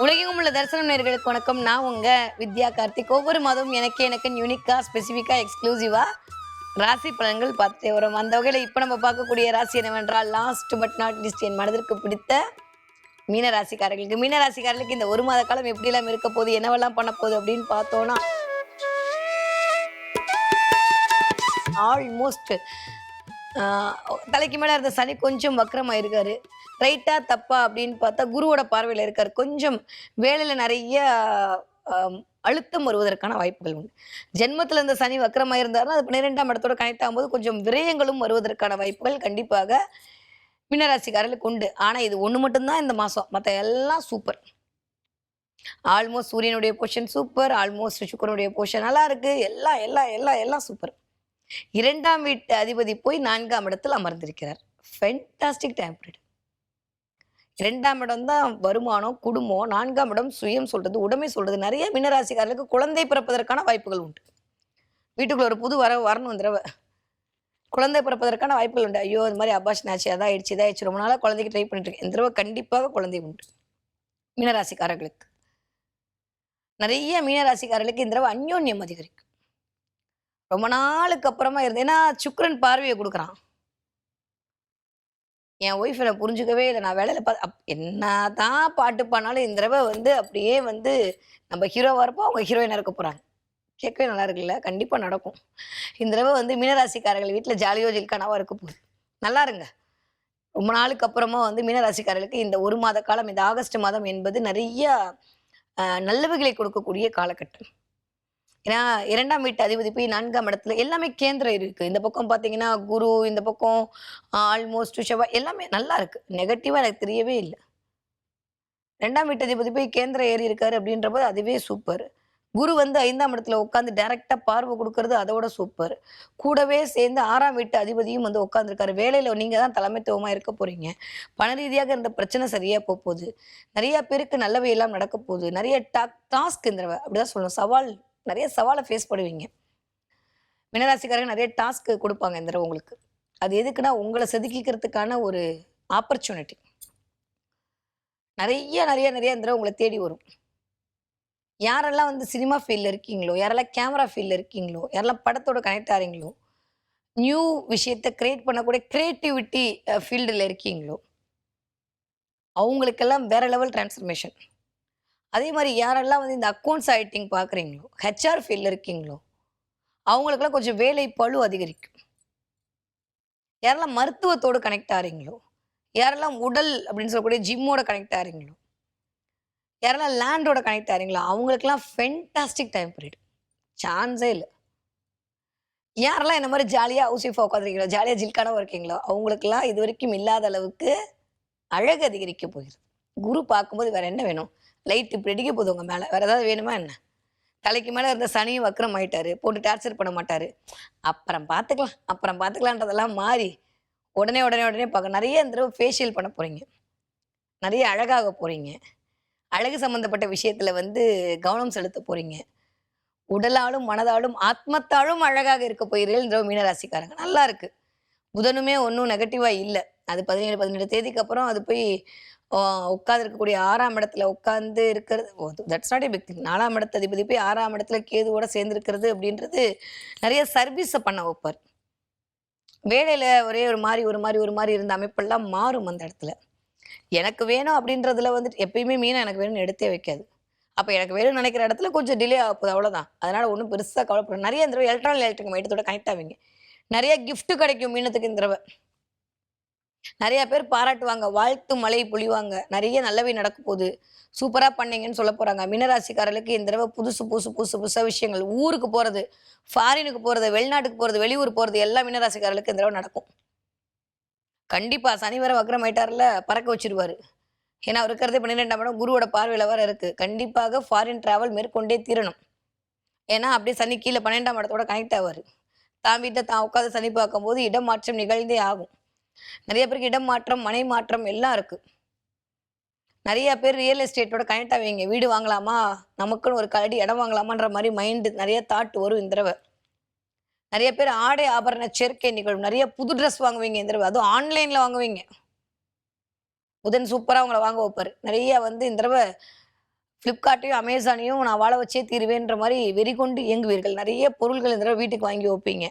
உலகெங்கும் உள்ள தரிசனம் நேயர்களுக்கு வணக்கம். நான் உங்க வித்யா கார்த்திக். ஒவ்வொரு மாதமும் எனக்கு யூனிக்கா ஸ்பெசிஃபிக்கா எக்ஸ்க்ளூசிவா ராசி பலன்கள் பார்த்துட்டே வரும். அந்த வகையில் இப்போ நம்ம பார்க்கக்கூடிய ராசி என்னவென்றால் லாஸ்ட் பட் நாட் லிஸ்ட் என் மனதிற்கு பிடித்த மீனராசிக்காரர்களுக்கு இந்த ஒரு மாத காலம் எப்படியெல்லாம் இருக்க போகுது, என்னவெல்லாம் பண்ண போகுது அப்படின்னு பார்த்தோன்னா ஆல்மோஸ்ட் தலைக்கு மேலே இருந்த சனி கொஞ்சம் வக்கரமாயிருக்காரு. ரைட்டா தப்பா அப்படின்னு பார்த்தா குருவோட பார்வையில் இருக்காரு. கொஞ்சம் வேலையில் நிறைய அழுத்தம் வருவதற்கான வாய்ப்புகள் உண்டு. ஜென்மத்தில் இருந்த சனி வக்கரமாக இருந்தாருன்னா அது 12ஆம் இடத்தோட கனெக்ட் ஆகும்போது கொஞ்சம் விரயங்களும் வருவதற்கான வாய்ப்புகள் கண்டிப்பாக மீனராசிக்காரர்களுக்கு உண்டு. ஆனால் இது ஒன்று மட்டும்தான் இந்த மாதம், மற்ற எல்லாம் சூப்பர். ஆல்மோஸ்ட் சூரியனுடைய போர்ஷன் சூப்பர், ஆல்மோஸ்ட் சுக்கரனுடைய போர்ஷன் நல்லா இருக்கு, எல்லாம் எல்லாம் எல்லாம் எல்லாம் சூப்பர். 2ஆம் வீட்டு அதிபதி போய் 4ஆம் இடத்தில் அமர்ந்திருக்கிறார். Fantastic time period. 2ஆம் இடம் தான் வருமானம், குடும்பம். 4ஆம் இடம் சுயம் சொல்றது, உடைமை சொல்றது. நிறைய மீனராசிக்காரர்களுக்கு குழந்தை பிறப்பதற்கான வாய்ப்புகள் உண்டு. வீட்டுக்குள்ள ஒரு புது வரணும் தடவை. குழந்தை பிறப்பதற்கான வாய்ப்புகள் உண்டு. ஐயோ இந்த மாதிரி அபாஷன் ஆச்சு, அதாயிடுச்சு இதாயிடுச்சு, ரொம்ப நாளாக குழந்தைக்கு ட்ரை பண்ணிட்டு இருக்கேன். இந்த தடவை கண்டிப்பாக குழந்தை உண்டு மீனராசிக்காரர்களுக்கு. நிறைய மீனராசிக்காரர்களுக்கு இந்த தடவை அந்யோன்யம் அதிகரிக்கும். ரொம்ப நாளுக்கு அப்புறமா இருந்து, ஏன்னா சுக்கிரன் பார்வையை கொடுக்குறான். என் ஒய்ஃப் என்னை புரிஞ்சுக்கவே இல்லை. நான் வேலையில் என்ன தான் பாட்டு பாடினாலும் இந்த தடவை அப்படியே நம்ம ஹீரோவாக இருப்போம், அவங்க ஹீரோயினாக இருக்க போகிறாங்க. கேட்கவே நல்லா இருக்குல்ல? கண்டிப்பாக நடக்கும். இந்த தடவை மீனராசிக்காரர்கள் வீட்டில் ஜாலியோ ஜில்கானாவாக இருக்க போகுது. நல்லா இருங்க. ரொம்ப நாளுக்கு அப்புறமா மீனராசிக்காரர்களுக்கு இந்த ஒரு மாத காலம், இந்த ஆகஸ்ட் மாதம் என்பது நிறைய நல்லவைகளை கொடுக்கக்கூடிய காலகட்டம். ஏன்னா 2ஆம் வீட்டு அதிபதி போய் 4ஆம் இடத்துல எல்லாமே கேந்திரம் இருக்கு. இந்த பக்கம் பார்த்தீங்கன்னா குரு, இந்த பக்கம் ஆல்மோஸ்ட் செவ்வாய், எல்லாமே நல்லா இருக்கு. நெகட்டிவா எனக்கு தெரியவே இல்லை. 2ஆம் வீட்டு அதிபதி போய் கேந்திரம் ஏறி இருக்காரு அப்படின்றபோது அதுவே சூப்பர். குரு 5ஆம் இடத்துல உட்காந்து டைரக்டா பார்வை கொடுக்கறது அதோட சூப்பர். கூடவே சேர்ந்து 6ஆம் வீட்டு அதிபதியும் உட்காந்துருக்காரு. வேலையில நீங்க தான் தலைமைத்துவமா இருக்க போறீங்க. பண ரீதியாக இருந்த பிரச்சனை சரியா போகுது. நிறைய பேருக்கு நல்லவை எல்லாம் நடக்க போகுது. நிறைய டாஸ்க் இந்த அப்படிதான் சொல்லணும், சவால், நிறைய சவாலை ஃபேஸ் பண்ணுவீங்க. மீனராசிக்காரங்க நிறைய டாஸ்க் கொடுப்பாங்க இந்த தடவை உங்களுக்கு. அது எதுக்குன்னா உங்களை செதுக்கிக்கிறதுக்கான ஒரு ஆப்பர்ச்சுனிட்டி. நிறைய நிறைய நிறைய இந்த தடவை உங்களை தேடி வரும். யாரெல்லாம் சினிமா ஃபீல்டில் இருக்கீங்களோ, யாரெல்லாம் கேமரா ஃபீல்டில் இருக்கீங்களோ, யாரெல்லாம் படத்தோட கனெக்ட் ஆகிறீங்களோ, நியூ விஷயத்தை கிரியேட் பண்ணக்கூடிய கிரியேட்டிவிட்டி ஃபீல்டில் இருக்கீங்களோ, அவங்களுக்கெல்லாம் வேற லெவல் டிரான்ஸ்ஃபர்மேஷன். அதே மாதிரி யாரெல்லாம் இந்த அக்கௌண்ட்ஸ் ஆடிட்டிங் பார்க்குறீங்களோ, ஹெச்ஆர் ஃபீல்டில் இருக்கீங்களோ, அவங்களுக்கெல்லாம் கொஞ்சம் வேலை பளு அதிகரிக்கும். யாரெல்லாம் மருத்துவத்தோடு கனெக்ட் ஆகிறீங்களோ, யாரெல்லாம் உடல் அப்படின்னு சொல்லக்கூடிய ஜிம்மோட கனெக்ட் ஆகிறீங்களோ, யாரெல்லாம் லேண்டோட கனெக்ட் ஆகிறீங்களோ, அவங்களுக்கெல்லாம் ஃபென்டாஸ்டிக் டைம் பீரியட். சான்ஸே இல்லை. யாரெல்லாம் இந்த மாதிரி ஜாலியாக ஹவுஸ் ஒய்ஃபாக உட்காந்துருக்கீங்களோ, ஜாலியாக ஜில்கானாக இருக்கீங்களோ, அவங்களுக்கெல்லாம் இது வரைக்கும் இல்லாத அளவுக்கு அழகு அதிகரிக்க போகிறது. குரு பார்க்கும்போது வேற என்ன வேணும்? லைட் இப்படி அடிக்க போகுது உங்கள் மேலே, வேறு ஏதாவது வேணுமா என்ன? தலைக்கு மேலே இருந்த சனியும் வக்கரம் ஆயிட்டாரு, போட்டு டார்ச்சர் பண்ண மாட்டார். அப்புறம் பார்த்துக்கலான்றதெல்லாம் மாறி உடனே உடனே உடனே பார்க்க நிறைய இந்த தடவை ஃபேஷியல் பண்ண போகிறீங்க. நிறைய அழகாக போகிறீங்க. அழகு சம்மந்தப்பட்ட விஷயத்தில் கவனம் செலுத்த போகிறீங்க. உடலாலும் மனதாலும் ஆத்மத்தாலும் அழகாக இருக்க போகிறீர்கள் இந்த மீனராசிக்காரங்க. நல்லா இருக்கு. புதனுமே ஒன்றும் நெகட்டிவாக இல்லை. அது 17 தேதிக்கு அப்புறம் அது போய் உட்காந்துருக்கக்கூடிய 6ஆம் இடத்துல உட்காந்து இருக்கிறது, that's not a big thing. 4ஆம் இடத்து அதிபதி போய் 6ஆம் இடத்துல கேதுவோட சேர்ந்துருக்கிறது அப்படின்றது நிறைய சர்வீஸை பண்ண வைப்பார். வேலையில் ஒரே ஒரு மாதிரி இருந்த அமைப்பெல்லாம் மாறும் அந்த இடத்துல. எனக்கு வேணும் அப்படின்றதுல எப்பயுமே மீனை எனக்கு வேணும்னு எடுத்தே வைக்காது. அப்போ எனக்கு வேணும்னு நினைக்கிற இடத்துல கொஞ்சம் டிலே ஆக போகுது, அவ்வளோதான். அதனால் ஒன்றும் பெருசாக கவலைப்படும். நிறைய இந்த எலக்ட்ரிக் மைட்டத்தோட கனெக்ட் ஆவீங்க. நிறைய கிஃப்ட் கிடைக்கும் மீனத்துக்கு இந்த தடவை. நிறைய பேர் பாராட்டுவாங்க, வாழ்த்து மழை பொழிவாங்க. நிறைய நல்லவை நடக்க போகுது. சூப்பராக பண்ணீங்கன்னு சொல்ல போகிறாங்க. மீனராசிக்காரர்களுக்கு இந்த தடவை புதுசாக விஷயங்கள், ஊருக்கு போகிறது, ஃபாரினுக்கு போகிறது, வெளிநாட்டுக்கு போகிறது, வெளியூர் போகிறது, எல்லாம் மீனராசிக்காரர்களுக்கு இந்த தடவை நடக்கும். கண்டிப்பாக சனி வர வக்கரம் ஆயிட்டார்ல, பறக்க வச்சிருவாரு. ஏன்னா அவர் இருக்கிறதே 12ஆம் இடம், குருவோட பார்வையில் வர இருக்குது. கண்டிப்பாக ஃபாரின் டிராவல் மேற்கொண்டே தீரணும். ஏன்னா அப்படியே சனி கீழே 12ஆம் இடத்தோட கனெக்ட் ஆவார். தான் வீட்டை தான் உட்காந்து சனி பார்க்கும்போது இடம் மாற்றம் நிகழ்ந்தே ஆகும். நிறைய பேருக்கு இடம் மாற்றம், மனை மாற்றம் எல்லாம் இருக்கு. நிறைய பேர் ரியல் எஸ்டேட்டோட கனெக்ட் ஆவீங்க. வீடு வாங்கலாமா, நமக்குன்னு ஒரு கரடி இடம் வாங்கலாமான்ற மாதிரி மைண்டு நிறைய தாட் வரும் இந்த தடவை. நிறைய பேர் ஆடை ஆபரண சேர்க்கை நிகழும். நிறைய புது ட்ரெஸ் வாங்குவீங்க இந்த தடவை. அதுவும் ஆன்லைன்ல வாங்குவீங்க. புதன் சூப்பரா உங்களை வாங்க வைப்பாரு. நிறைய இந்த தடவை ஃப்ளிப்கார்ட்டையும் அமேசானையும் நான் வாழ வச்சே தீருவேன்ற மாதிரி வெறி கொண்டு இயங்குவீர்கள். நிறைய பொருள்கள் இந்த தடவை வீட்டுக்கு வாங்கி வைப்பீங்க.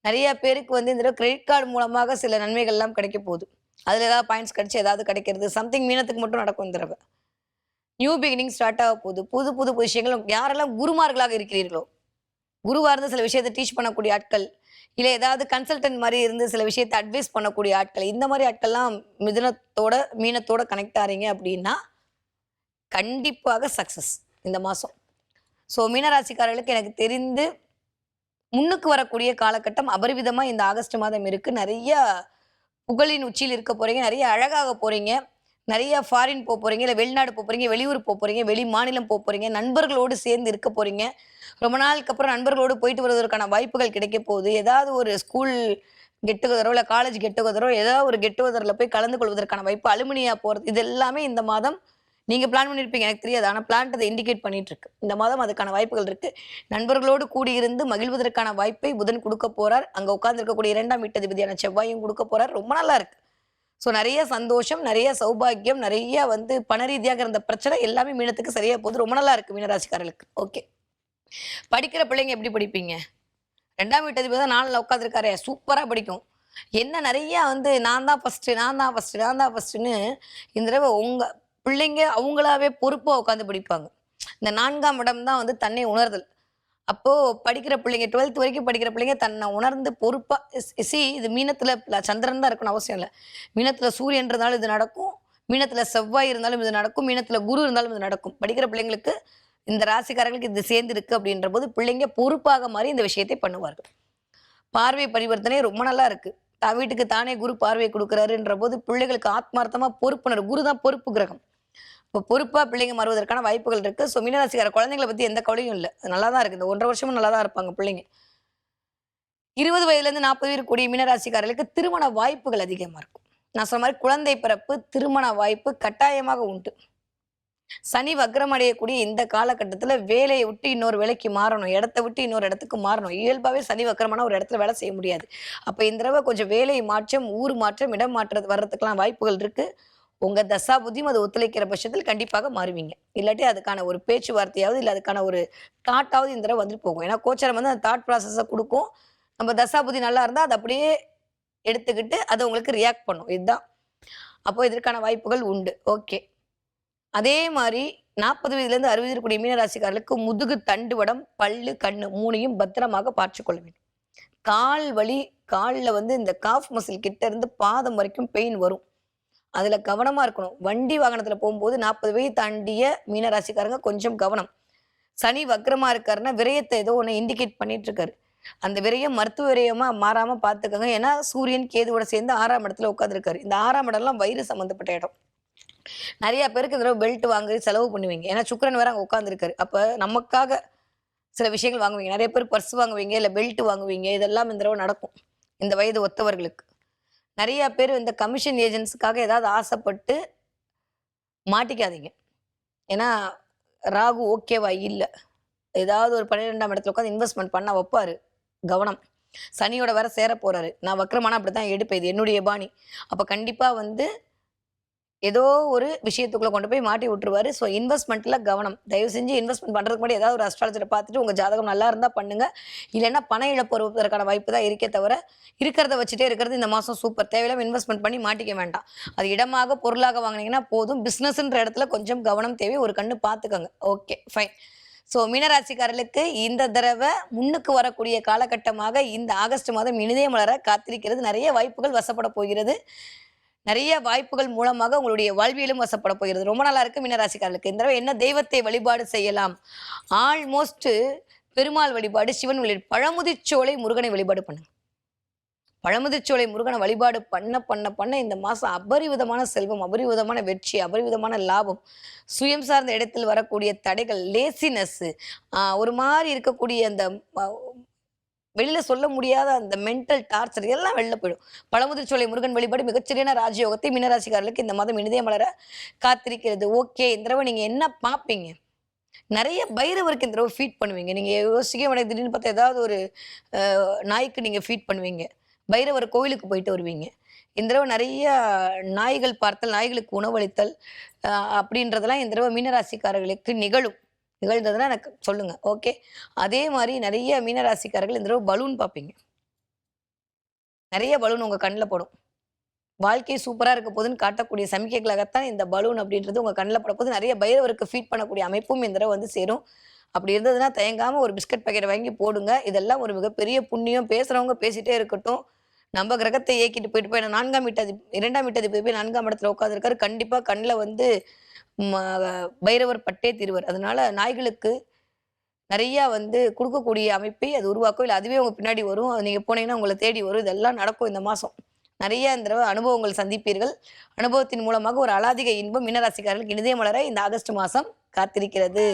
நிறைய பேருக்கு வந்து இந்த தடவை கிரெடிட் கார்டு மூலமாக சில நன்மைகள்லாம் கிடைக்க போகுது. அதில் ஏதாவது பாயிண்ட்ஸ் கிடைச்சி ஏதாவது கிடைக்கிறது சம்திங் மீனத்துக்கு மட்டும் நடக்கும் இந்த தடவை. நியூ பிகினிங் ஸ்டார்ட் ஆக போகுது. புது புது விஷயங்கள் யாரெல்லாம் குருமார்களாக இருக்கிறீர்களோ, குருவாக இருந்து சில விஷயத்தை டீச் பண்ணக்கூடிய ஆட்கள், இல்லை ஏதாவது கன்சல்டன்ட் மாதிரி இருந்து சில விஷயத்தை அட்வைஸ் பண்ணக்கூடிய ஆட்கள், இந்த மாதிரி ஆட்கள்லாம் மிதுனத்தோட மீனத்தோட கனெக்ட் ஆகிறீங்க அப்படின்னா கண்டிப்பாக சக்ஸஸ் இந்த மாதம். ஸோ மீனராசிக்காரர்களுக்கு எனக்கு தெரிந்து முன்னுக்கு வரக்கூடிய காலகட்டம் அபரிவிதமாக இந்த ஆகஸ்ட் மாதம் இருக்குது. நிறைய புகழின் உச்சியில் இருக்க போகிறீங்க, நிறைய அழகாக போகிறீங்க, நிறைய ஃபாரின் போக போகிறீங்க, இல்லை வெளிநாடு போக போகிறீங்க, வெளியூர் போக போகிறீங்க, வெளி மாநிலம் போக போகிறீங்க, நண்பர்களோடு சேர்ந்து இருக்க போகிறீங்க. ரொம்ப நாளுக்கு அப்புறம் நண்பர்களோடு போயிட்டு வருவதற்கான வாய்ப்புகள் கிடைக்க போகுது. ஏதாவது ஒரு ஸ்கூல் கெட் டுகெதரோ இல்லை காலேஜ் கெட் டுகெதரோ ஏதாவது ஒரு கெட் டுகெதரில் போய் கலந்து கொள்வதற்கான வாய்ப்பு, அலுமினியா போகிறது, இது எல்லாமே இந்த மாதம் நீங்கள் பிளான் பண்ணியிருப்பீங்க, எனக்கு தெரியாது. ஆனால் பிளான்ட் அதை இண்டிகேட் பண்ணிட்டு இருக்கு. இந்த மாதம் அதுக்கான வாய்ப்புகள் இருக்கு. நண்பர்களோடு கூடியிருந்து மகிழ்வதற்கான வாய்ப்பை புதன் கொடுக்க போறார். அங்கே உட்கார்ந்து இருக்கக்கூடிய 2ஆம் வீட்டதிபதியான செவ்வாயும் கொடுக்க போறார். ரொம்ப நல்லா இருக்கு. ஸோ நிறைய சந்தோஷம், நிறைய சௌபாகியம், நிறைய வந்து பண ரீதியாக இருந்த பிரச்சனை எல்லாமே மீனத்துக்கு சரியா போகுது. ரொம்ப நல்லா இருக்கு மீனராசிக்காரர்களுக்கு. ஓகே, படிக்கிற பிள்ளைங்க எப்படி படிப்பீங்க? 2ஆம் வீட்டதிபதி தான் 4ல் உட்காந்துருக்காரு, சூப்பராக படிக்கும். என்ன நிறைய வந்து நான் தான் ஃபர்ஸ்ட், நான் தான் ஃபர்ஸ்ட், நான் தான் ஃபர்ஸ்ட்னு இந்த தடவை உங்க பிள்ளைங்க அவங்களாவே பொறுப்பாக உட்காந்து படிப்பாங்க. இந்த 4ஆம் இடம் தான் வந்து தன்னை உணர்தல். அப்போது படிக்கிற பிள்ளைங்க 12th வரைக்கும் படிக்கிற பிள்ளைங்க தன்னை உணர்ந்து பொறுப்பாக இது மீனத்தில் சந்திரன் தான் இருக்கணும் அவசியம் இல்லை. மீனத்தில் சூரியன் இருந்தாலும் இது நடக்கும், மீனத்தில் செவ்வாய் இருந்தாலும் இது நடக்கும், மீனத்தில் குரு இருந்தாலும் இது நடக்கும். படிக்கிற பிள்ளைங்களுக்கு இந்த ராசிக்காரங்களுக்கு இது சேர்ந்து இருக்கு அப்படின்ற போது பிள்ளைங்க பொறுப்பாக மாறி இந்த விஷயத்தை பண்ணுவார்கள். பார்வை பரிவர்த்தனை ரொம்ப நல்லா இருக்கு. வீட்டுக்கு தானே குரு பார்வை கொடுக்குறாருன்ற போது பிள்ளைகளுக்கு ஆத்மார்த்தமா பொறுப்புணர்வு. குரு தான் பொறுப்பு கிரகம். இப்போ பொறுப்பாக பிள்ளைங்க மாறுவதற்கான வாய்ப்புகள் இருக்குது. ஸோ மீனராசிக்கார குழந்தைங்களை பற்றி எந்த கவலையும் இல்லை, நல்லா தான் இருக்குது. இந்த 1.5 வருஷமும் நல்லா தான் இருப்பாங்க பிள்ளைங்க. 20 வயதுலேருந்து 40 வயது கூடிய மீனராசிக்காரர்களுக்கு திருமண வாய்ப்புகள் அதிகமாக இருக்கும். நான் சொன்ன மாதிரி குழந்தை பிறப்பு, திருமண வாய்ப்பு கட்டாயமாக உண்டு. சனி வக்ரம் அடையக்கூடிய இந்த காலகட்டத்தில் வேலையை விட்டு இன்னொரு வேலைக்கு மாறணும், இடத்த விட்டு இன்னொரு இடத்துக்கு மாறணும். இயல்பாகவே சனி வக்ரமான ஒரு இடத்துல வேலை செய்ய முடியாது. அப்போ இந்த தடவை கொஞ்சம் வேலை மாற்றம், ஊர் மாற்றம், இடம் மாற்றம் வர்றதுக்கெல்லாம் வாய்ப்புகள் இருக்குது. உங்கள் தசாபுத்தியும் அது ஒத்துழைக்கிற பட்சத்தில் கண்டிப்பாக மாறுவீங்க. இல்லாட்டி அதுக்கான ஒரு பேச்சுவார்த்தையாவது இல்லை அதுக்கான ஒரு தாட்டாவது இந்த தடவை வந்துட்டு போகும். ஏன்னா கோச்சரம் வந்து அந்த தாட் ப்ராசஸை கொடுக்கும். நம்ம தசாபுத்தி நல்லா இருந்தால் அதை அப்படியே எடுத்துக்கிட்டு அதை உங்களுக்கு ரியாக்ட் பண்ணும். இதுதான். அப்போ இதற்கான வாய்ப்புகள் உண்டு. ஓகே, அதே மாதிரி 40 வயதுலேருந்து 60 இருக்கக்கூடிய மீனராசிக்காரர்களுக்கு முதுகு, தண்டுவடம், பல்லு, கண்ணு 3ஐயும் பத்திரமாக பார்த்துக்கொள்ள வேண்டும். கால் வலி, காலில் வந்து இந்த காஃப் மசில் கிட்ட இருந்து பாதம் வரைக்கும் பெயின் வரும். அதில் கவனமாக இருக்கணும். வண்டி வாகனத்தில் போகும்போது 40 வயது தாண்டிய மீனராசிக்காரங்க கொஞ்சம் கவனம். சனி வக்ரமாக இருக்காருன்னா விரயத்தை ஏதோ ஒன்று இண்டிகேட் பண்ணிட்டு இருக்காரு. அந்த விரயம் மருத்துவ விரயமாக மாறாமல் பார்த்துக்கோங்க. ஏன்னா சூரியன் கேதுவோட சேர்ந்து 6ஆம் இடத்துல உட்காந்துருக்காரு. இந்த 6ஆம் இடம்லாம் வயிறு சம்மந்தப்பட்ட இடம். நிறைய பேருக்கு இந்த பெல்ட் வாங்கி செலவு பண்ணுவீங்க. ஏன்னா சுக்கிரன் வேற அங்கே உட்காந்துருக்காரு. அப்போ நமக்காக சில விஷயங்கள் வாங்குவீங்க. நிறைய பேர் பர்ஸ் வாங்குவீங்க, இல்லை பெல்ட் வாங்குவீங்க. இதெல்லாம் இந்த தடவை நடக்கும் இந்த வயது ஒத்தவர்களுக்கு. நிறைய பேர் இந்த கமிஷன் ஏஜென்ட்ஸுக்காக ஏதாவது ஆசைப்பட்டு மாட்டிக்காதீங்க. ஏன்னா ராகு ஓகேவா இல்லை, ஏதாவது ஒரு 12ஆம் இடத்துல உட்காந்து இன்வெஸ்ட்மெண்ட் பண்ண வைப்பாரு. கவனம். சனியோட வேற சேர போறாரு. நான் வக்ரமான அப்படித்தான் எடுப்பேன், இது என்னுடைய பாணி. அப்போ கண்டிப்பாக வந்து ஏதோ ஒரு விஷயத்துக்குள்ள கொண்டு போய் மாட்டி விட்டுருவாரு. ஸோ இன்வெஸ்ட்மெண்ட்ல கவனம். தயவு செஞ்சு இன்வெஸ்ட்மெண்ட் பண்றதுக்கு முன்னாடி ஏதாவது ஒரு அஸ்ட்ராலஜரை பார்த்துட்டு உங்க ஜாதகம் நல்லா இருந்தா பண்ணுங்க. இல்லைன்னா பண இழப்பு வருவதற்கான வாய்ப்பு தான் இருக்கே தவிர இருக்கிறத வச்சுட்டே இருக்கிறது இந்த மாசம் சூப்பர். தேவையில்லாம இன்வெஸ்ட்மெண்ட் பண்ணி மாட்டிக்க வேண்டாம். அது இடமாக பொருளாக வாங்கினீங்கன்னா போதும். பிஸ்னஸ்ன்ற இடத்துல கொஞ்சம் கவனம் தேவை. ஒரு கண்ணு பார்த்துக்கோங்க. Okay, fine. ஸோ மீனராசிக்காரர்களுக்கு இந்த தடவை முன்னுக்கு வரக்கூடிய காலகட்டமாக இந்த ஆகஸ்ட் மாதம் இனிதே மலர காத்திருக்கிறது. நிறைய வாய்ப்புகள் வசப்பட போகிறது. நிறைய வாய்ப்புகள் மூலமாக உங்களுடைய வாழ்வியலும் வசப்பட போகிறது. ரொம்ப நல்லா இருக்கு மீனராசிக்காரர்களுக்கு. இந்த தடவை என்ன தெய்வத்தை வழிபாடு செய்யலாம்? ஆல்மோஸ்ட் பெருமாள் வழிபாடு, சிவன் வழிபாடு, பழமுதிர்ச்சோலை முருகனை வழிபாடு பண்ணுங்க. பழமுதிர்ச்சோலை முருகனை வழிபாடு பண்ண பண்ண பண்ண இந்த மாதம் அபரிவிதமான செல்வம், அபரிவிதமான வெற்றி, அபரிவிதமான லாபம், சுயம் சார்ந்த இடத்தில் வரக்கூடிய தடைகள், லேசினஸ், ஒரு மாதிரி இருக்கக்கூடிய அந்த வெளியில சொல்ல முடியாத அந்த மென்டல் டார்ச்சர் எல்லாம் வெளில போயிடும். பழமுதிர்ச்சோலை முருகன் வழிபாடு மிகச்சரியான ராஜயோகத்தை மீனராசிக்காரர்களுக்கு இந்த மாதம் இனிதே மலர காத்திருக்கிறது. ஓகே, இந்த தடவை நீங்க என்ன பார்ப்பீங்க? நிறைய பைரவருக்கு இந்த தடவை ஃபீட் பண்ணுவீங்க. நீங்க யோசிக்க வேண்டிய திடீர்னு பார்த்தா ஏதாவது ஒரு நாய்க்கு நீங்க ஃபீட் பண்ணுவீங்க. பைரவர் கோயிலுக்கு போயிட்டு வருவீங்க. இந்த தடவை நிறைய நாய்கள் பார்த்தல், நாய்களுக்கு உணவளித்தல் அப்படின்றதெல்லாம் இந்த தடவை மீனராசிக்காரர்களுக்கு நிகழ்ந்ததுன்னா எனக்கு சொல்லுங்க. ஓகே. அதே மாரி நெறைய மீனராசிக்காரர்கள் இந்த தடவ பலூன் பார்ப்பீங்க. நெறைய பலூன் உங்க கண்ல படும். வாழ்க்கை சூப்பரா இருக்க போதுன்னு காட்டக்கூடிய சமிக்கைகளாகத்தான் இந்த பலூன் அப்படின்றது உங்க கண்ல படப்போது. நெறைய பைரவருக்கு ஃபீட் பண்ணக்கூடிய அமைப்பும் இந்த தடவ வந்து சேரும். அப்படி இருந்ததுன்னா தயங்காம ஒரு பிஸ்கட் பாக்கெட் வாங்கி போடுங்க. இதெல்லாம் ஒரு மிகப்பெரிய புண்ணியம். பேசுறவங்க பேசிட்டே இருக்கட்டும். நம்ம கிரகத்தை இயக்கிட்டு போய் 4ஆம் வீட்டதி 2ஆம் வீட்டதிபதி போய் 4ஆம் இடத்துல உட்கார்ந்திருக்காரு. கண்டிப்பா கண்ல வந்து ம பைரவர் பட்டே தீருவார். அதனால நாய்களுக்கு நெறைய வந்து குடுக்கக்கூடிய அமைப்பை அது உருவாக்கும். இல்ல அதுவே உங்க பின்னாடி வரும். அது நீங்க போனீங்கன்னா உங்கள தேடி வரும். இதெல்லாம் நடக்கும் இந்த மாசம். நெறைய இந்த தடவ அனுபவங்கள் சந்திப்பீர்கள். அனுபவத்தின் மூலமாக ஒரு அலாதிக இன்பம் மீனராசிக்காரர்களுக்கு இனிதே மலர இந்த ஆகஸ்ட் மாசம் காத்திருக்கிறது.